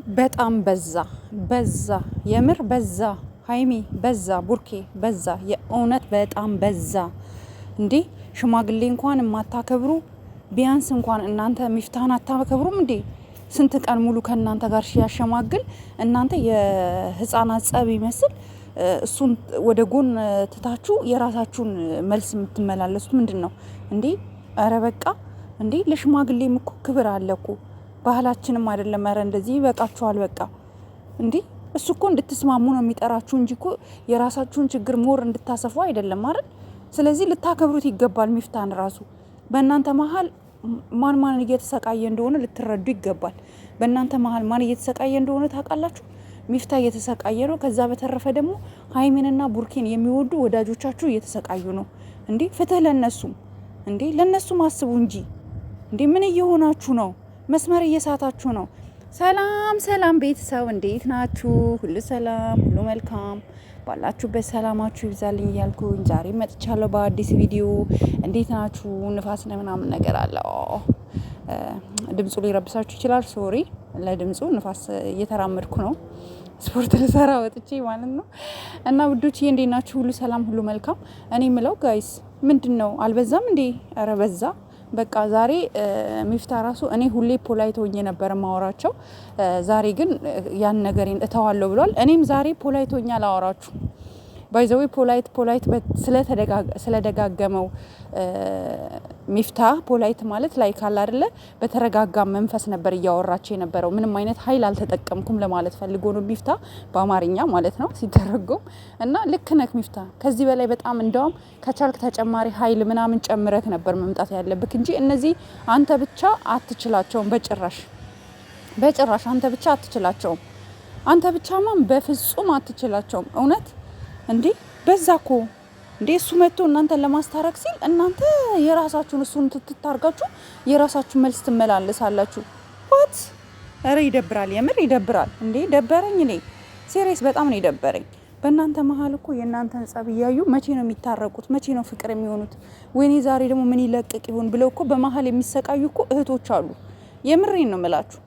በጣም በዛ በዛ የምር በዛ። ሀይሚ በዛ፣ ቡርኬ በዛ፣ የእውነት በጣም በዛ። እንዴ ሽማግሌ እንኳን የማታከብሩ ቢያንስ እንኳን እናንተ ሚፍታህን አታከብሩም እንዴ? ስንት ቀን ሙሉ ከእናንተ ጋር ሲያሸማግል እናንተ የህፃናት ጸብ ይመስል እሱን ወደ ጎን ትታችሁ የራሳችሁን መልስ የምትመላለሱት ምንድን ነው እንዴ? አረ በቃ እንዴ! ለሽማግሌም እኮ ክብር አለ እኮ ባህላችንም አይደለም። ኧረ እንደዚህ ይበቃችኋል በቃ እንዴ! እሱ እኮ እንድትስማሙ ነው የሚጠራችሁ እንጂ እኮ የራሳችሁን ችግር ሞር እንድታሰፉ አይደለም አይደል? ስለዚህ ልታከብሩት ይገባል። ሚፍታን ራሱ በእናንተ መሀል ማን እየተሰቃየ እንደሆነ ልትረዱ ይገባል። በእናንተ መሀል ማን እየተሰቃየ እንደሆነ ታውቃላችሁ? ሚፍታ እየተሰቃየ ነው። ከዛ በተረፈ ደግሞ ሀይሚንና ቡርኬን የሚወዱ ወዳጆቻችሁ እየተሰቃዩ ነው። እንዴ ፍትህ ለነሱም እንዴ! ለነሱም አስቡ እንጂ እንዴ! ምን እየሆናችሁ ነው? መስመር እየሳታችሁ ነው። ሰላም ሰላም ቤተሰብ እንዴት ናችሁ? ሁሉ ሰላም፣ ሁሉ መልካም፣ ባላችሁበት ሰላማችሁ ይብዛልኝ እያልኩኝ ዛሬ መጥቻለሁ በአዲስ ቪዲዮ። እንዴት ናችሁ? ንፋስ ምናምን ነገር አለ። ድምፁ ሊረብሳችሁ ይችላል። ሶሪ ለድምፁ። ንፋስ እየተራመድኩ ነው፣ ስፖርት ልሰራ ወጥቼ ማለት ነው። እና ውዶችዬ እንዴት ናችሁ? ሁሉ ሰላም፣ ሁሉ መልካም። እኔ ምለው ጋይስ ምንድን ነው አልበዛም እንዴ? ኧረ በዛ። በቃ ዛሬ ሚፍታ ራሱ እኔ ሁሌ ፖላይት ሆኜ ነበር ማወራቸው። ዛሬ ግን ያን ነገሬን እተዋለሁ ብሏል። እኔም ዛሬ ፖላይት ሆኜ አላወራችሁ። ባይዘዌ ፖላይት ስለደጋገመው ሚፍታ ፖላይት ማለት ላይ ካለ አይደለ በተረጋጋ መንፈስ ነበር እያወራቸው የነበረው። ምንም አይነት ኃይል አልተጠቀምኩም ለማለት ፈልጎ ነው ሚፍታ በአማርኛ ማለት ነው ሲተረጎም። እና ልክ ነክ ሚፍታ፣ ከዚህ በላይ በጣም እንደውም ከቻልክ ተጨማሪ ኃይል ምናምን ጨምረክ ነበር መምጣት ያለብክ እንጂ እነዚህ አንተ ብቻ አትችላቸውም። በጭራሽ አንተ ብቻ አትችላቸውም። አንተ ብቻማ በፍጹም አትችላቸውም። እውነት እንዴ በዛ እኮ እንዴ! እሱ መጥቶ እናንተን ለማስታረቅ ሲል እናንተ የራሳችሁን እሱን ትታርጋችሁ የራሳችሁን መልስ ትመላለሳላችሁ። ዋት! ኧረ ይደብራል፣ የምር ይደብራል። እንዴ ደበረኝ። እኔ ሴሪየስ በጣም ነው የደበረኝ። በእናንተ መሀል እኮ የእናንተን ጸብ እያዩ መቼ ነው የሚታረቁት? መቼ ነው ፍቅር የሚሆኑት? ወይኔ ዛሬ ደግሞ ምን ይለቅቅ ይሆን ብለው እኮ በመሀል የሚሰቃዩ እኮ እህቶች አሉ። የምሬን ነው የምላችሁ።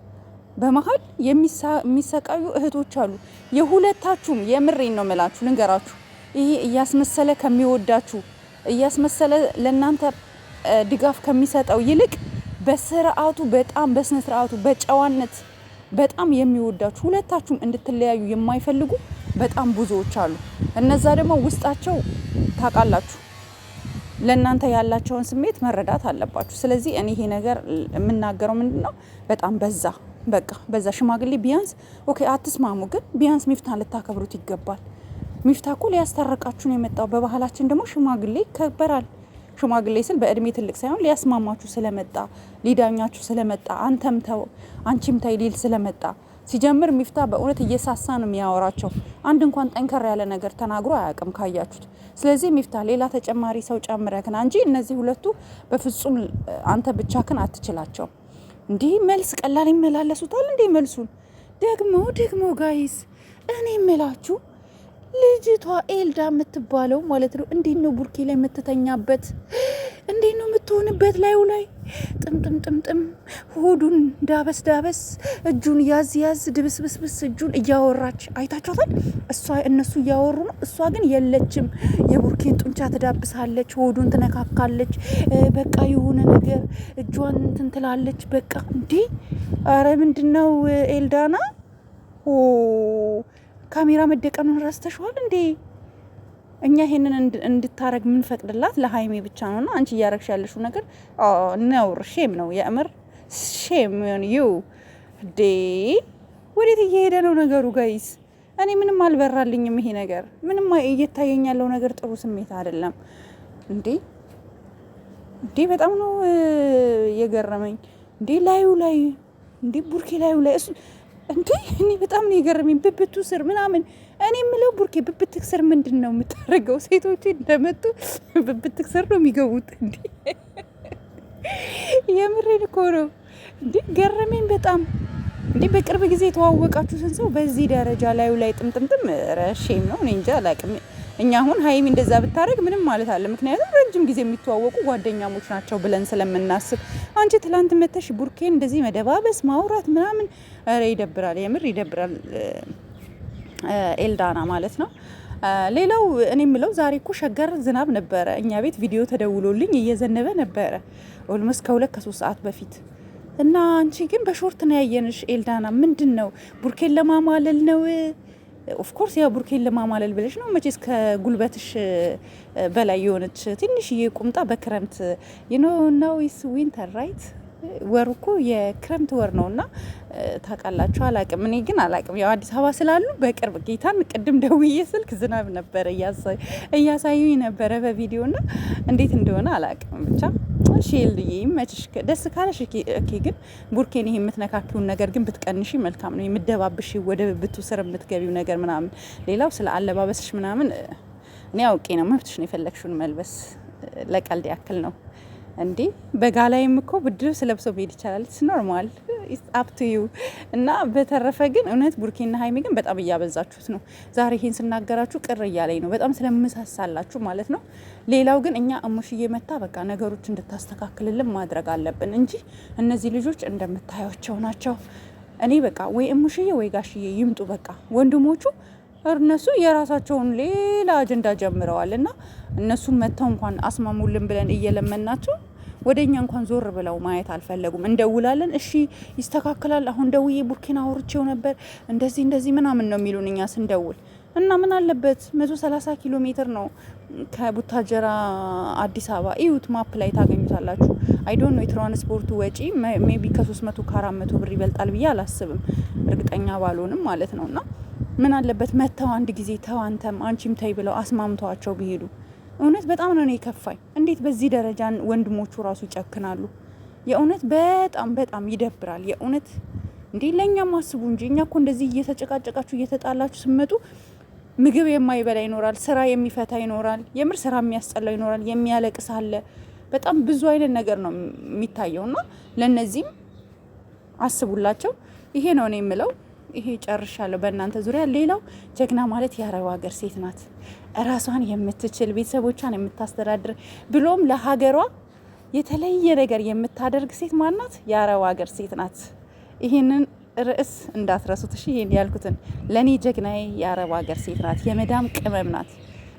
በመሀል የሚሰቃዩ እህቶች አሉ። የሁለታችሁም የምሬን ነው የምላችሁ። ልንገራችሁ፣ ይሄ እያስመሰለ ከሚወዳችሁ እያስመሰለ ለእናንተ ድጋፍ ከሚሰጠው ይልቅ በስርዓቱ በጣም በስነ ስርዓቱ በጨዋነት በጣም የሚወዳችሁ ሁለታችሁም እንድትለያዩ የማይፈልጉ በጣም ብዙዎች አሉ። እነዛ ደግሞ ውስጣቸው ታውቃላችሁ፣ ለእናንተ ያላቸውን ስሜት መረዳት አለባችሁ። ስለዚህ እኔ ይሄ ነገር የምናገረው ምንድን ነው፣ በጣም በዛ። በቃ በዛ። ሽማግሌ ቢያንስ ኦኬ አትስማሙ፣ ግን ቢያንስ ሚፍታን ልታከብሩት ይገባል። ሚፍታ እኮ ሊያስታረቃችሁ ነው የመጣው። በባህላችን ደግሞ ሽማግሌ ይከበራል። ሽማግሌ ስል በእድሜ ትልቅ ሳይሆን ሊያስማማችሁ ስለመጣ፣ ሊዳኛችሁ ስለመጣ፣ አንተም ተው አንቺም ተይ ሊል ስለመጣ። ሲጀምር ሚፍታ በእውነት እየሳሳ ነው የሚያወራቸው። አንድ እንኳን ጠንከር ያለ ነገር ተናግሮ አያውቅም ካያችሁት። ስለዚህ ሚፍታ ሌላ ተጨማሪ ሰው ጨምረክና እንጂ እነዚህ ሁለቱ በፍጹም አንተ ብቻክን አትችላቸው። እንዲህ መልስ ቀላል ይመላለሱታል እንዴ? መልሱን ደግሞ ጋይስ እኔ እምላችሁ ልጅቷ ኤልዳ የምትባለው ማለት ነው እንዴት ነው ቡርኬ ላይ የምትተኛበት? እንዴት ነው የምትሆንበት? ላዩ ላይ ጥምጥም ሆዱን ዳበስ እጁን ያዝ ድብስብስ እጁን እያወራች አይታችኋታል። እነሱ እያወሩ ነው፣ እሷ ግን የለችም። የቡርኬን ጡንቻ ትዳብሳለች፣ ሆዱን ትነካካለች። በቃ የሆነ ነገር እጇን እንትን ትላለች። በቃ እንዴ! አረ ምንድነው ኤልዳና ካሜራ መደቀኑን ረስተሽዋል እንዴ? እኛ ይሄንን እንድታረግ ምን ፈቅድላት ለሀይሜ ብቻ ነውና አንቺ እያረግሽ ያለሽው ነገር ነውር፣ ሼም ነው። የእምር ሼም ዩ ዴ። ወዴት እየሄደ ነው ነገሩ ጋይስ? እኔ ምንም አልበራልኝም። ይሄ ነገር ምንም እየታየኝ ያለው ነገር ጥሩ ስሜት አይደለም። እንዴ በጣም ነው የገረመኝ። እንዴ ላዩ ላይ እንዴ ቡርኬ ላዩ ላይ እሱ እንዴ እኔ በጣም ነው የገረመኝ። ብብቱ ስር ምናምን እኔ የምለው ቡርኬ ብብትክ ስር ምንድን ነው የምታደርገው? ሴቶች እንደመጡ ብብትክ ስር ነው የሚገቡት እንዴ? የምሬን እኮ ነው እንዴ ገረመኝ በጣም። እንዴ በቅርብ ጊዜ የተዋወቃችሁትን ሰው በዚህ ደረጃ ላዩ ላይ ጥምጥም ረሼም ነው። እኔ እንጃ አላቅም። እኛ አሁን ሀይሚ እንደዛ ብታደርግ ምንም ማለት አለ። ምክንያቱም ረጅም ጊዜ የሚተዋወቁ ጓደኛሞች ናቸው ብለን ስለምናስብ። አንቺ ትላንት መተሽ ቡርኬን እንደዚህ መደባበስ ማውራት ምናምን፣ ኧረ ይደብራል፣ የምር ይደብራል። ኤልዳና ማለት ነው። ሌላው እኔ የምለው ዛሬ እኮ ሸገር ዝናብ ነበረ። እኛ ቤት ቪዲዮ ተደውሎልኝ እየዘነበ ነበረ ኦልሞስት ከ2-3 ሰዓት በፊት እና አንቺ ግን በሾርት ነው ያየንሽ ኤልዳና። ምንድን ነው ቡርኬን ለማማለል ነው? ኦፍኮርስ ያው ቡርኬን ለማማለል ብለሽ ነው መቼስ። ከጉልበትሽ በላይ የሆነች ትንሽዬ ቁምጣ በክረምት ነው ኢስ ዊንተር ራይት ወሩ እኮ የክረምት ወር ነውና ታውቃላችሁ። አላቅም፣ እኔ ግን አላቅም። ያው አዲስ አበባ ስላሉ በቅርብ ጌታን ቅድም ደውዬ ስልክ ዝናብ ነበረ እያሳዩኝ ነበረ በቪዲዮና እንዴት እንደሆነ አላቅም። ብቻ እሺ ኤልድዬ ይመችሽ፣ ደስ ካለሽ ኦኬ። ግን ቡርኬን ይሄ የምትነካኪውን ነገር ግን ብትቀንሺ መልካም ነው። የምትደባብሽ ወደ ብቱ ስር የምትገቢው ነገር ምናምን። ሌላው ስለ አለባበስሽ ምናምን እኔ አውቄ ነው፣ መብትሽ ነው የፈለግሽውን መልበስ። ለቀልድ ያክል ነው እንዴ። በጋ ላይም እኮ ብርድ ልብስ ለብሶ መሄድ ይቻላል። ኢትስ ኖርማል ኢትስ አፕ ቱ ዩ። እና በተረፈ ግን እውነት ቡርኬና ሀይሚ ግን በጣም እያበዛችሁት ነው። ዛሬ ይሄን ስናገራችሁ ቅር እያለኝ ነው፣ በጣም ስለምሳሳላችሁ ማለት ነው። ሌላው ግን እኛ እሙሽዬ መታ በቃ ነገሮች እንድታስተካክልልን ማድረግ አለብን እንጂ እነዚህ ልጆች እንደምታያቸው ናቸው። እኔ በቃ ወይ እሙሽዬ ወይ ጋሽዬ ይምጡ በቃ። ወንድሞቹ እነሱ የራሳቸውን ሌላ አጀንዳ ጀምረዋል እና እነሱን መጥተው እንኳን አስማሙልን ብለን እየለመናቸው ወደ እኛ እንኳን ዞር ብለው ማየት አልፈለጉም። እንደውላለን፣ እሺ ይስተካከላል፣ አሁን ደውዬ ቡርኪና አውርቼው ነበር እንደዚህ ምናምን ነው የሚሉን እኛ ስንደውል። እና ምን አለበት 130 ኪሎ ሜትር ነው ከቡታጀራ አዲስ አበባ። ኢዩት ማፕ ላይ ታገኙታላችሁ። አይ ዶንት ኖ የትራንስፖርቱ ወጪ ሜቢ ከ300 ከ400 ብር ይበልጣል ብዬ አላስብም፣ እርግጠኛ ባልሆንም ማለት ነው። እና ምን አለበት መተው አንድ ጊዜ ተው አንተም አንቺም ተይ ብለው አስማምተዋቸው ቢሄዱ። እውነት በጣም ነው የከፋኝ። እንዴት በዚህ ደረጃ ወንድሞቹ ራሱ ይጨክናሉ? የእውነት በጣም ይደብራል። የእውነት እንዴ ለእኛም አስቡ እንጂ። እኛ እኮ እንደዚህ እየተጨቃጨቃችሁ እየተጣላችሁ ስመጡ ምግብ የማይበላ ይኖራል፣ ስራ የሚፈታ ይኖራል፣ የምር ስራ የሚያስጠላው ይኖራል፣ የሚያለቅስ አለ። በጣም ብዙ አይነት ነገር ነው የሚታየውና ለነዚህም አስቡላቸው። ይሄ ነው እኔ የምለው። ይሄ ጨርሻለሁ በእናንተ ዙሪያ። ሌላው ጀግና ማለት የአረብ ሀገር ሴት ናት፣ እራሷን የምትችል ቤተሰቦቿን የምታስተዳድር ብሎም ለሀገሯ የተለየ ነገር የምታደርግ ሴት ማናት? የአረብ ሀገር ሴት ናት። ይህንን ርዕስ እንዳትረሱት እሺ። ይሄን ያልኩትን ለኔ ጀግናዬ የአረብ ሀገር ሴት ናት፣ የመዳም ቅመም ናት።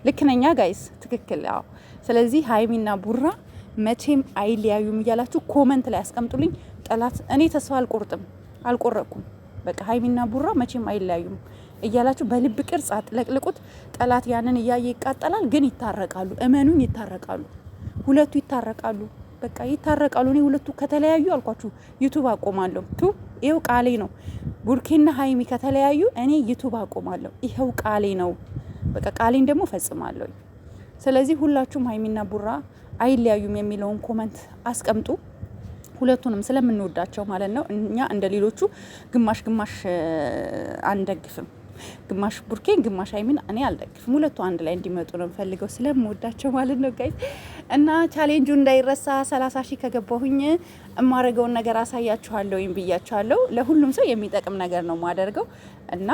ልክ ነኛ ጋይስ? ትክክል። አዎ። ስለዚህ ሀይሚና ቡራ መቼም አይለያዩም እያላችሁ ኮመንት ላይ አስቀምጡልኝ። ጠላት እኔ ተስፋ አልቆረጥኩም። በቃ ሀይሚና ቡራ መቼም አይለያዩም እያላችሁ በልብ ቅርጽ አጥለቅልቁት። ጠላት ያንን እያየ ይቃጠላል፣ ግን ይታረቃሉ። እመኑኝ ይታረቃሉ። ሁለቱ ይታረቃሉ። በቃ ይታረቃሉ። እኔ ሁለቱ ከተለያዩ አልኳችሁ ዩቱብ አቆማለሁ። ይኸው ቃሌ ነው። ቡርኬና ሀይሚ ከተለያዩ እኔ ዩቱብ አቆማለሁ። ይኸው ቃሌ ነው። በቃ ቃሌን ደግሞ ፈጽማለሁ። ስለዚህ ሁላችሁም ሀይሚና ቡራ አይለያዩም የሚለውን ኮመንት አስቀምጡ። ሁለቱንም ስለምንወዳቸው ማለት ነው። እኛ እንደ ሌሎቹ ግማሽ አንደግፍም። ግማሽ ቡርኬን ግማሽ ሀይሚን እኔ አልደግፍም። ሁለቱ አንድ ላይ እንዲመጡ ነው ፈልገው ስለምወዳቸው ማለት ነው ጋይስ። እና ቻሌንጁ እንዳይረሳ 30 ሺህ ከገባሁኝ የማደርገውን ነገር አሳያችኋለሁ ብያችኋለሁ። ለሁሉም ሰው የሚጠቅም ነገር ነው ማደርገው እና